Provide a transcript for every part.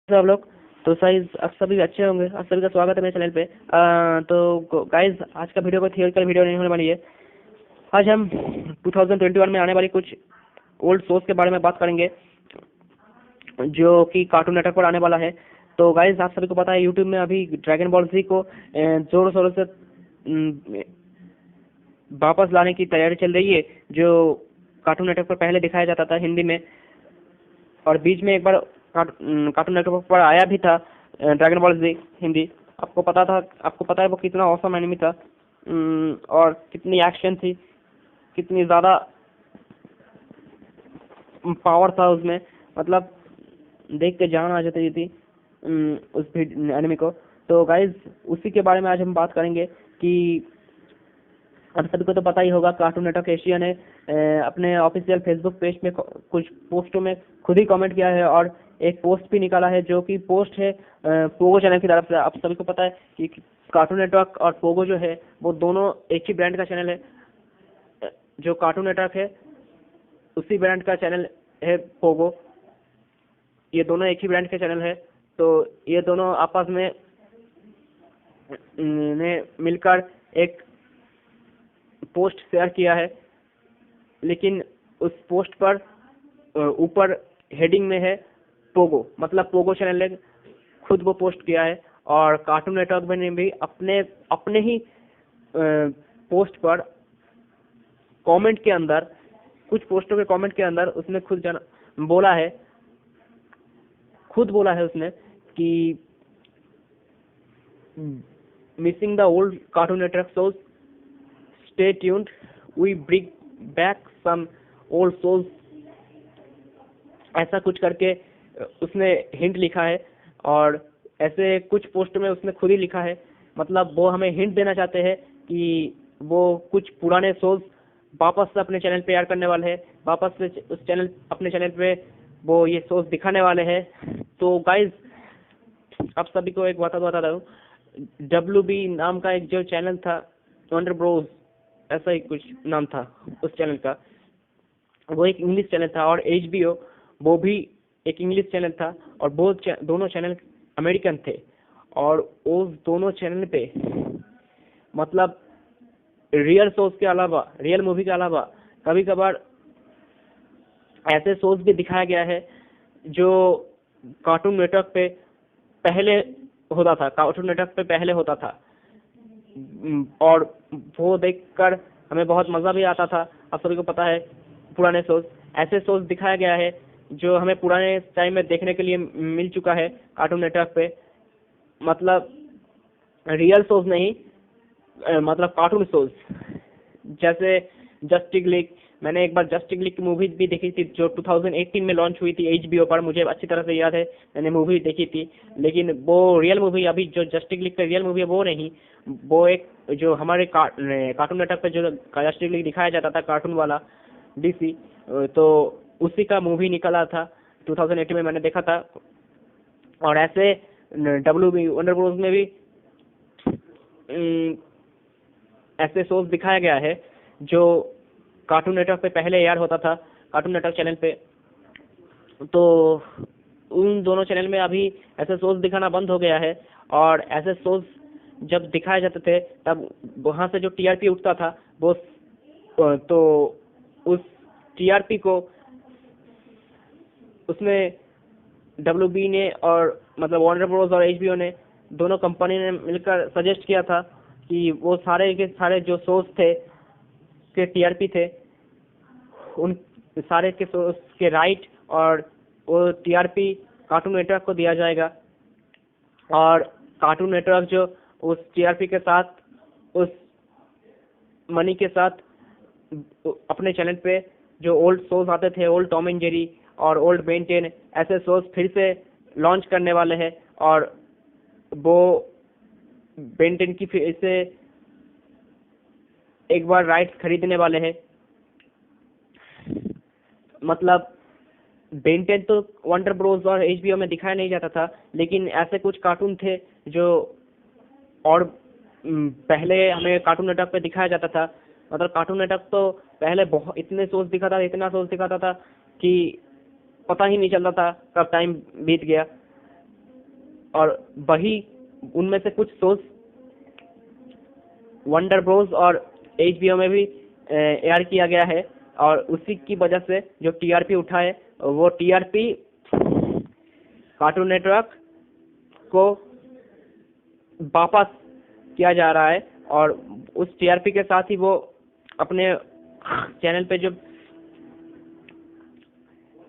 सब लोग तो साइज आप सभी अच्छे होंगे। आप सभी का स्वागत है मेरे चैनल पे। तो गाइज आज का वीडियो कोई थियोरिटिकल वीडियो नहीं होने वाली है। आज हम 2021 में आने वाली कुछ ओल्ड शोज के बारे में बात करेंगे जो कि कार्टून नेटवर्क पर आने वाला है। तो गाइज आप सभी को पता है यूट्यूब में अभी ड्रैगन बॉल जी को जोरों शोरों से वापस लाने की तैयारी चल रही है, जो कार्टून नेटवर्क पर पहले दिखाया जाता था हिंदी में, और बीच में एक बार कार्टून नेटवर्क पर आया भी था ड्रैगन बॉल जी हिंदी। आपको पता है वो कितना औसम एनिमी था, और कितनी एक्शन थी, कितनी ज़्यादा पावर था उसमें। मतलब देख के जान आ जाती थी उस एनिमी को। तो गाइज उसी के बारे में आज हम बात करेंगे कि आप सभी को तो पता ही होगा कार्टून नेटवर्क एशिया ने अपने ऑफिशियल फेसबुक पेज में कुछ पोस्टों में खुद ही कमेंट किया है और एक पोस्ट भी निकाला है, जो कि पोस्ट है पोगो चैनल की तरफ से। आप सभी को पता है कि कार्टून नेटवर्क और पोगो जो है वो दोनों एक ही ब्रांड का चैनल है। जो कार्टून नेटवर्क है उसी ब्रांड का चैनल है पोगो। ये दोनों एक ही ब्रांड के चैनल है। तो ये दोनों आपस में ने मिलकर एक पोस्ट शेयर किया है, लेकिन उस पोस्ट पर ऊपर हेडिंग में है पोगो, मतलब पोगो चैनल ने खुद वो पोस्ट किया है। और कार्टून नेटवर्क ने भी अपने ही पोस्ट पर कमेंट के अंदर, कुछ पोस्टों के कमेंट के अंदर उसने खुद बोला है उसने कि missing the old Cartoon Network shows, stay tuned, we bring back some old shows, ऐसा कुछ करके उसने हिंट लिखा है। और ऐसे कुछ पोस्ट में उसने खुद ही लिखा है, मतलब वो हमें हिंट देना चाहते हैं कि वो कुछ पुराने शोज वापस से अपने चैनल पे ऐड करने वाले हैं, वापस से अपने चैनल पे वो ये शोज दिखाने वाले हैं। तो गाइज आप सभी को एक बात बता रहा हूँ, WB नाम का एक जो चैनल था, वंडर ब्रोज ऐसा ही कुछ नाम था उस चैनल का, वो एक इंग्लिश चैनल था। और HBO वो भी एक इंग्लिश चैनल था, और वो दोनों चैनल अमेरिकन थे। और उस दोनों चैनल पे मतलब रियल शोज के अलावा, रियल मूवी के अलावा कभी कभार ऐसे शोज भी दिखाया गया है जो कार्टून नेटवर्क पे पहले होता था। और वो देखकर हमें बहुत मज़ा भी आता था। आप सभी को पता है पुराने शोज, ऐसे शोज दिखाया गया है जो हमें पुराने टाइम में देखने के लिए मिल चुका है कार्टून नेटवर्क पे। मतलब रियल शोज नहीं, मतलब कार्टून शोज, जैसे जस्टिस लीग। मैंने एक बार जस्टिस लीग की मूवी भी देखी थी जो 2018 में लॉन्च हुई थी HBO पर, मुझे अच्छी तरह से याद है, मैंने मूवी देखी थी। लेकिन वो रियल मूवी, अभी जो जस्टिस लीग का रियल मूवी है वो नहीं, वो एक जो हमारे कार्टून नेटवर्क पे जो जस्टिस लीग दिखाया जाता था कार्टून वाला DC, तो उसी का मूवी निकला था 2018 में, मैंने देखा था। और ऐसे WB वंडर ब्रोज में भी ऐसे शोज दिखाया गया है जो कार्टून नेटवर्क पे पहले एयर होता था, कार्टून नेटवर्क चैनल पे। तो उन दोनों चैनल में अभी ऐसे शोज दिखाना बंद हो गया है। और ऐसे शोज जब दिखाए जाते थे तब वहाँ से जो TRP उठता था वो, तो उस TRP को उसमें WB ने और मतलब वार्नर ब्रोस और HBO ने, दोनों कंपनी ने मिलकर सजेस्ट किया था कि वो सारे के सारे जो शोज थे के TRP थे, उन सारे के शोज के राइट और वो TRP कार्टून नेटवर्क को दिया जाएगा। और कार्टून नेटवर्क जो उस TRP के साथ, उस मनी के साथ अपने चैनल पे जो ओल्ड शोज आते थे, ओल्ड टॉम एंड जेरी और ओल्ड बेन 10, ऐसे शोज फिर से लॉन्च करने वाले हैं। और वो बेन 10 की फिर से एक बार राइट्स खरीदने वाले हैं। मतलब बेन 10 तो वंडर ब्रोस और HBO में दिखाया नहीं जाता था, लेकिन ऐसे कुछ कार्टून थे जो और पहले हमें कार्टून नेटवर्क पे दिखाया जाता था। मतलब कार्टून नेटवर्क तो पहले बहुत इतने शोज दिखाता था कि पता ही नहीं चलता था कब टाइम बीत गया। और वही उनमें से कुछ शोज वंडर ब्रोस और HBO में भी एयर किया गया है, और उसी की वजह से जो टीआरपी उठा है वो टीआरपी कार्टून नेटवर्क को वापस किया जा रहा है, और उस टीआरपी के साथ ही वो अपने चैनल पे जो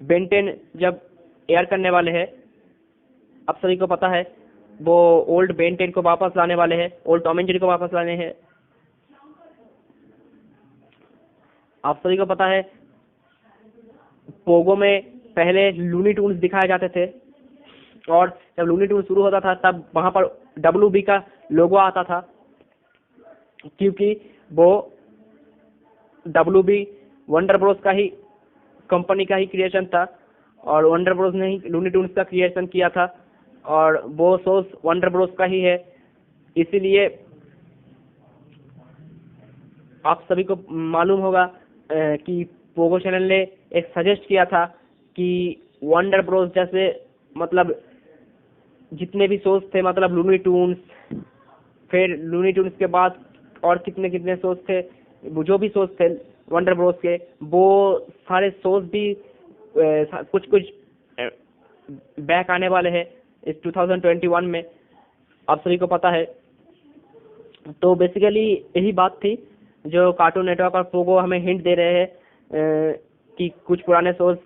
बेन 10 जब एयर करने वाले हैं, आप सभी को पता है वो ओल्ड बेन 10 को वापस लाने वाले हैं, ओल्ड टॉम एंड जेरी को वापस लाने हैं। आप सभी को पता है पोगो में पहले लूनी टून्स दिखाए जाते थे, और जब लूनी टून्स शुरू होता था तब वहां पर WB का लोगो आता था, क्योंकि वो WB वंडर ब्रोस का ही कंपनी का ही क्रिएशन था, और वंडर ब्रोस ने ही लूनी टून्स का क्रिएशन किया था, और वो सोर्स वंडर ब्रोस का ही है। इसीलिए आप सभी को मालूम होगा कि पोगो चैनल ने एक सजेस्ट किया था कि वंडर ब्रोस जैसे मतलब जितने भी शोज थे, मतलब लूनी टून्स, फिर लूनी टून्स के बाद और कितने कितने शोज थे, वो जो भी शोज थे वंडर ब्रोस के, वो सारे शोज भी कुछ कुछ बैक आने वाले हैं इस 2021 में, आप सभी को पता है। तो बेसिकली यही बात थी जो कार्टून नेटवर्क और पोगो हमें हिंट दे रहे हैं कि कुछ पुराने शोज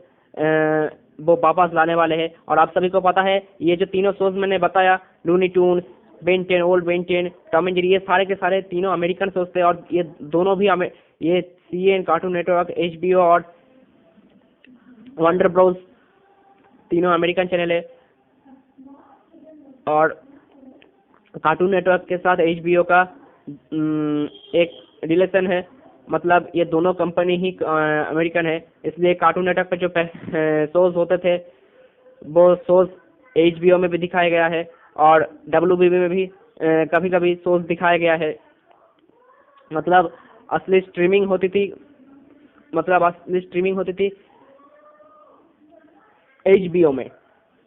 वो वापस लाने वाले हैं। और आप सभी को पता है ये जो तीनों शोज मैंने बताया, Looney Tunes, Ben 10, old Ben 10, Tom and Jerry, ये सारे के सारे तीनों अमेरिकन शोज थे, और ये दोनों भी ये CNN, कार्टून नेटवर्क, HBO और वंडर ब्रोस तीनों अमेरिकन चैनल है। और कार्टून नेटवर्क के साथ HBO का एक रिलेशन है, मतलब ये दोनों कंपनी ही अमेरिकन है, इसलिए कार्टून नेटवर्क पर जो शोज होते थे वो शोज HBO में भी दिखाया गया है, और WB में भी कभी कभी शोज दिखाया गया है। मतलब असली स्ट्रीमिंग होती थी HBO में,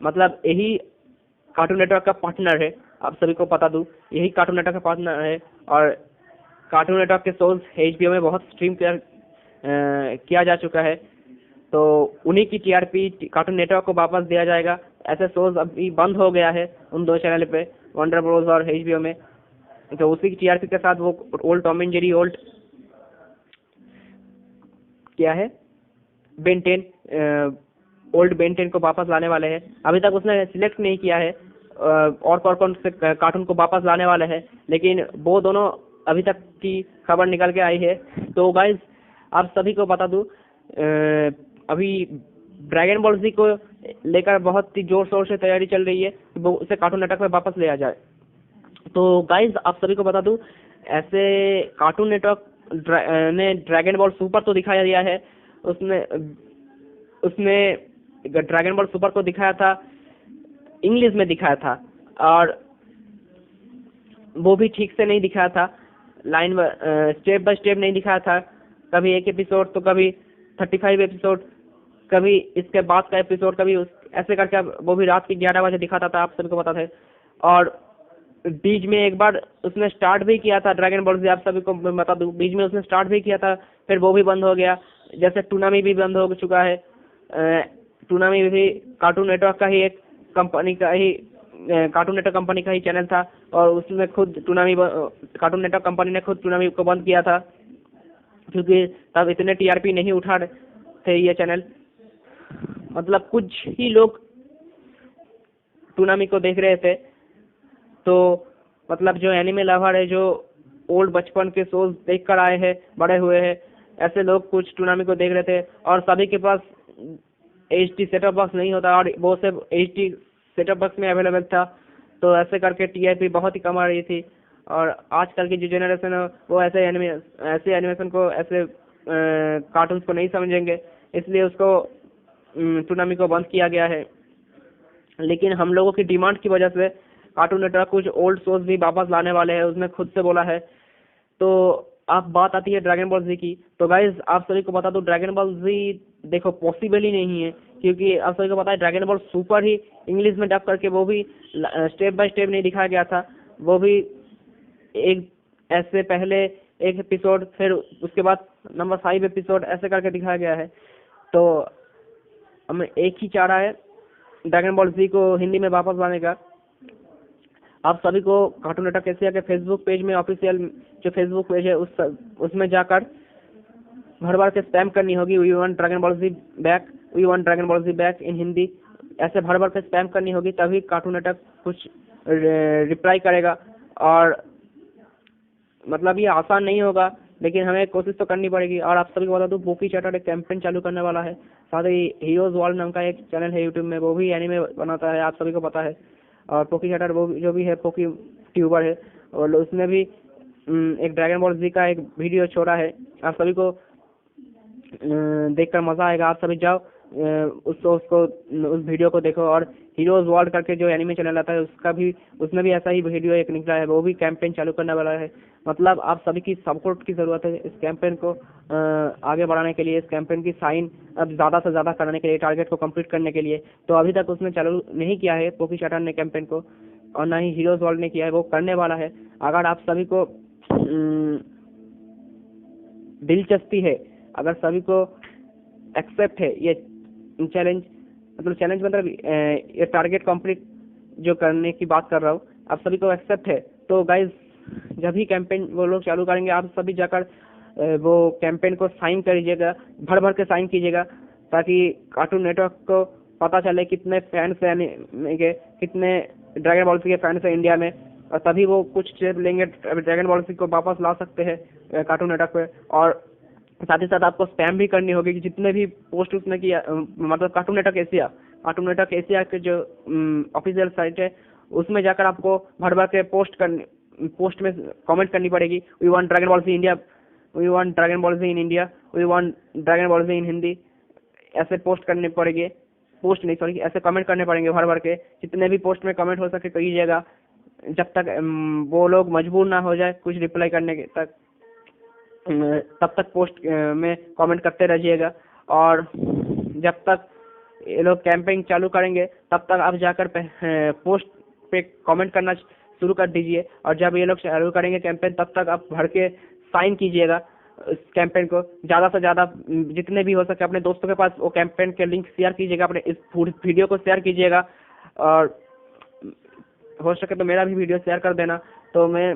मतलब यही कार्टून नेटवर्क का पार्टनर है। आप सभी को बता दूं, यही कार्टून नेटवर्क का पार्टनर है, और कार्टून नेटवर्क के शोज HBO में बहुत स्ट्रीम किया जा चुका है, तो उन्हीं की टीआरपी कार्टून नेटवर्क को वापस दिया जाएगा। ऐसे शोज अभी बंद हो गया है उन दो चैनल पे, वंडर ब्रोस और HBO में, तो उसी की टीआरपी के साथ वो old Tom and Jerry, old क्या है बेन 10, ओल्ड बेन 10 को वापस लाने वाले हैं। अभी तक उसने सिलेक्ट नहीं किया है और कौन से कार्टून को वापस लाने वाले हैं, लेकिन वो दोनों अभी तक की खबर निकल के आई है। तो गाइज आप सभी को बता दूं, अभी ड्रैगन बॉल जी को लेकर बहुत ही जोर शोर से तैयारी चल रही है कि वो उसे कार्टून नेटवर्क में वापस ले आ जाए। तो गाइज आप सभी को बता दूं, ऐसे कार्टून नेटवर्क ने ड्रैगन बॉल सुपर तो दिखाया दिया है, उसने ड्रैगन बॉल सुपर को दिखाया था, इंग्लिश में दिखाया था, और वो भी ठीक से नहीं दिखाया था, लाइन स्टेप बाय स्टेप नहीं दिखाया था, कभी एक एपिसोड तो कभी 35 एपिसोड, कभी इसके बाद का एपिसोड, कभी ऐसे करके वो भी रात के 11 बजे दिखाता था, आप सभी को पता था। और बीच में एक बार उसने स्टार्ट भी किया था ड्रैगन बॉल से, आप सभी को बता दूं, बीच में उसने स्टार्ट भी किया था, फिर वो भी बंद हो गया। जैसे टूनामी भी बंद हो चुका है, टूनामी भी कार्टून नेटवर्क का ही एक कंपनी का ही कार्टून नेटवर्क कंपनी का ही चैनल था, और उसने खुद कार्टून नेटवर्क कंपनी ने खुद टूनामी को बंद किया था, क्योंकि तब इतने टीआरपी नहीं उठा थे ये चैनल। मतलब कुछ ही लोग टूनामी को देख रहे थे, तो मतलब जो एनिमे लवर है, जो ओल्ड बचपन के शोज देख कर आए हैं, बड़े हुए हैं, ऐसे लोग कुछ टूनामी को देख रहे थे, और सभी के पास HD सेटअप बॉक्स नहीं होता, और वो सिर्फ HD सेटअप बॉक्स में अवेलेबल था, तो ऐसे करके टीआरपी बहुत ही कम आ रही थी। और आजकल की जो जनरेशन है वो ऐसे एनिमेशन को, ऐसे कार्टून्स को नहीं समझेंगे, इसलिए उसको टूनामी को बंद किया गया है। लेकिन हम लोगों की डिमांड की वजह से कार्टून नेटवर्क कुछ ओल्ड शोज भी वापस लाने वाले हैं, उसने खुद से बोला है। तो अब बात आती है ड्रैगन बॉल जी की। तो गाइज आप सभी को बता दो, ड्रैगन बॉल जी देखो पॉसिबल ही नहीं है क्योंकि आप सभी को पता है ड्रैगन बॉल सुपर ही इंग्लिश में डब करके वो भी स्टेप बाय स्टेप नहीं दिखाया गया था, वो भी एक ऐसे पहले एक एपिसोड, फिर उसके बाद नंबर 5 एपिसोड ऐसे करके दिखाया गया है। तो हमें एक ही चाह रहा है ड्रैगन बॉल जी को हिंदी में वापस लाने का। आप सभी को कार्टून नेटवर्क एशिया के फेसबुक पेज में, ऑफिशियल जो फेसबुक पेज है उसमें जाकर भर भर के स्पैम करनी होगी, we want Dragon Ball Z back, we want Dragon Ball Z back in Hindi, ऐसे भर भर के स्पैम करनी होगी, तभी कार्टून नेटवर्क कुछ रिप्लाई करेगा। और मतलब ये आसान नहीं होगा, लेकिन हमें कोशिश तो करनी पड़ेगी। और आप सभी को बता दूं, पोकी चैटर एक कैंपेन चालू करने वाला है, साथ ही हीरोज वर्ल्ड नाम का एक चैनल है यूट्यूब में, वो भी एनीमे बनाता है, आप सभी को पता है। और पोकी चैटर वो जो भी है पोकी ट्यूबर है, और उसने भी एक ड्रैगन बॉल जी का एक वीडियो छोड़ा है, आप सभी को देखकर मजा आएगा। आप सभी जाओ उसको उस वीडियो को देखो। और हीरोज वर्ल्ड करके जो एनिमे चैनल आता है उसका भी, उसमें भी ऐसा ही वीडियो एक निकला है, वो भी कैंपेन चालू करने वाला है। मतलब आप सभी की सपोर्ट की जरूरत है इस कैंपेन को आगे बढ़ाने के लिए, इस कैंपेन की साइन अब ज्यादा से ज्यादा कराने के लिए, टारगेट को कंप्लीट करने के लिए। तो अभी तक उसने चालू नहीं किया है पोकी चैटर ने कैंपेन को, और ना ही हीरोज वर्ल्ड ने किया है, वो करने वाला है। अगर आप सभी को दिलचस्पी है, अगर सभी को एक्सेप्ट है ये चैलेंज, मतलब ये टारगेट कंप्लीट जो करने की बात कर रहा हूँ, आप सभी को एक्सेप्ट है, तो गाइज जब ही कैंपेन वो लोग चालू करेंगे, आप सभी जाकर वो कैंपेन को साइन करिएगा, भर भर के साइन कीजिएगा, ताकि कार्टून नेटवर्क को पता चले कितने फैंस हैं, कितने ड्रैगन बॉल के फैंस हैं इंडिया में, और तभी वो कुछ स्टेप लेंगे, ड्रैगन बॉल को वापस ला सकते हैं कार्टून नेटवर्क पे। और साथ ही साथ आपको स्पैम भी करनी होगी कि जितने भी पोस्ट उसने किया, मतलब कार्टून नेटवर्क एशिया के जो ऑफिशियल साइट है उसमें जाकर आपको भर भर के पोस्ट में कमेंट करनी पड़ेगी, we want Dragon Ball Z India, we want Dragon Ball Z in India, we want Dragon Ball Z in Hindi, ऐसे पोस्ट करने पड़ेंगे, पोस्ट नहीं सॉरी, ऐसे कमेंट करने पड़ेंगे भर भर के, जितने भी पोस्ट में कमेंट हो सके करिएगा, जब तक वो लोग मजबूर ना हो जाए कुछ रिप्लाई करने के तक, तब तक पोस्ट में कमेंट करते रहिएगा। और जब तक ये लोग कैंपेन चालू करेंगे तब तक आप जाकर पोस्ट पे कमेंट करना शुरू कर दीजिए, और जब ये लोग चालू करेंगे कैंपेन तब तक आप भर के साइन कीजिएगा इस कैंपेन को, ज़्यादा से ज़्यादा जितने भी हो सके अपने दोस्तों के पास वो कैंपेन के लिंक शेयर कीजिएगा, अपने इस वीडियो को शेयर कीजिएगा, और हो सके तो मेरा भी वीडियो शेयर कर देना। तो मैं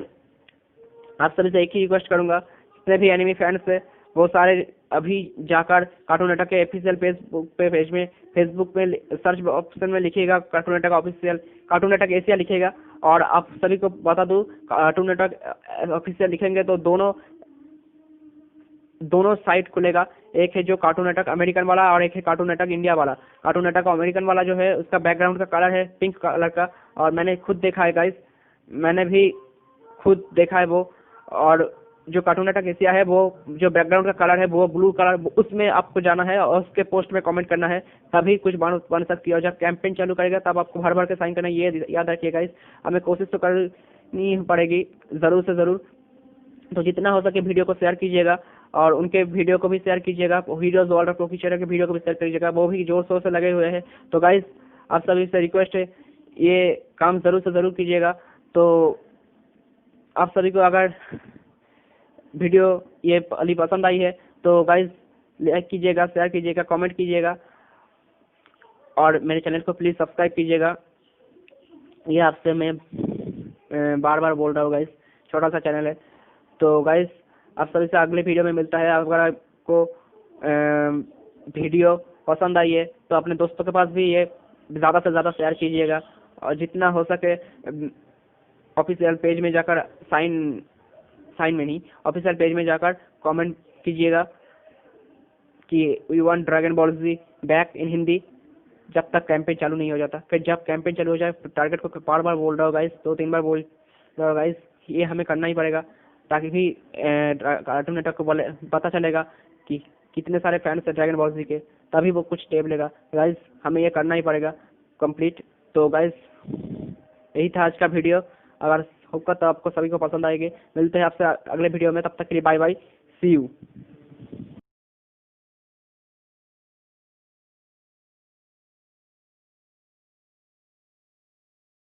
आप सभी से एक ही रिक्वेस्ट करूंगा, जितने भी एनिमी फैंस है वो सारे अभी जाकर कार्टून नेटवर्क के ऑफिशियल पेज में फेसबुक में सर्च ऑप्शन में लिखिएगा cartoon network official, cartoon Network Asia लिखिएगा। और आप सभी को बता दूं, कार्टून नेटवर्क ऑफिशियल लिखेंगे तो दोनों साइट खुलेगा, एक है जो कार्टून नेटवर्क अमेरिकन वाला और एक है कार्टून नेटवर्क इंडिया वाला। कार्टून नेटवर्क अमेरिकन वाला जो है उसका बैकग्राउंड का कलर है पिंक कलर का, और मैंने खुद देखा है गाइस, मैंने भी खुद देखा है वो। और जो कार्टून नेटवर्क एशिया है वो जो बैकग्राउंड का कलर है वो ब्लू कलर, उसमें आपको जाना है और उसके पोस्ट में कमेंट करना है, तभी कुछ बन सकती है। और जब कैंपेन चालू करेगा तब आपको भर भर के साइन करना है, ये याद रखिएगा। इस हमें कोशिश तो करनी पड़ेगी ज़रूर से ज़रूर, तो जितना हो सके वीडियो को शेयर कीजिएगा, और उनके वीडियो को भी शेयर कीजिएगा, वीडियोज वर्ल्ड ऑफ चैनल के वीडियो को भी शेयर कीजिएगा, वो भी जोर शोर से लगे हुए हैं। तो गाइस आप सभी से रिक्वेस्ट है ये काम ज़रूर से ज़रूर कीजिएगा। तो आप सभी को अगर वीडियो ये पहली पसंद आई है तो गाइस लाइक कीजिएगा, शेयर कीजिएगा, कमेंट कीजिएगा, और मेरे चैनल को प्लीज़ सब्सक्राइब कीजिएगा। ये आपसे मैं बार बार बोल रहा हूँ गाइस, छोटा सा चैनल है। तो गाइस आप सभी से अगले वीडियो में मिलता है। अगर आपको वीडियो पसंद आई है तो अपने दोस्तों के पास भी ये ज़्यादा से ज़्यादा शेयर कीजिएगा, और जितना हो सके ऑफिशियल पेज में जाकर ऑफिशियल पेज में जाकर कमेंट कीजिएगा कि we want Dragon Ball Z back in Hindi, जब तक कैंपेन चालू नहीं हो जाता। फिर जब कैंपेन चालू हो जाए टारगेट को बार बार बोल रहा हूँ गाइस, 2-3 बार बोल रहा हूँ गाइस, ये हमें करना ही पड़ेगा, ताकि भी कार्टून नेटवर्क को पता चलेगा कि कितने सारे फैंस हैं ड्रैगन बॉल जी के, तभी वो कुछ स्टेप लेगा। गाइस हमें ये करना ही पड़ेगा कंप्लीट। तो गाइस यही था आज का वीडियो, अगर होगा तो आपको सभी को पसंद आएगी। मिलते हैं आपसे अगले वीडियो में, तब तक के लिए बाय बाय, सी यू।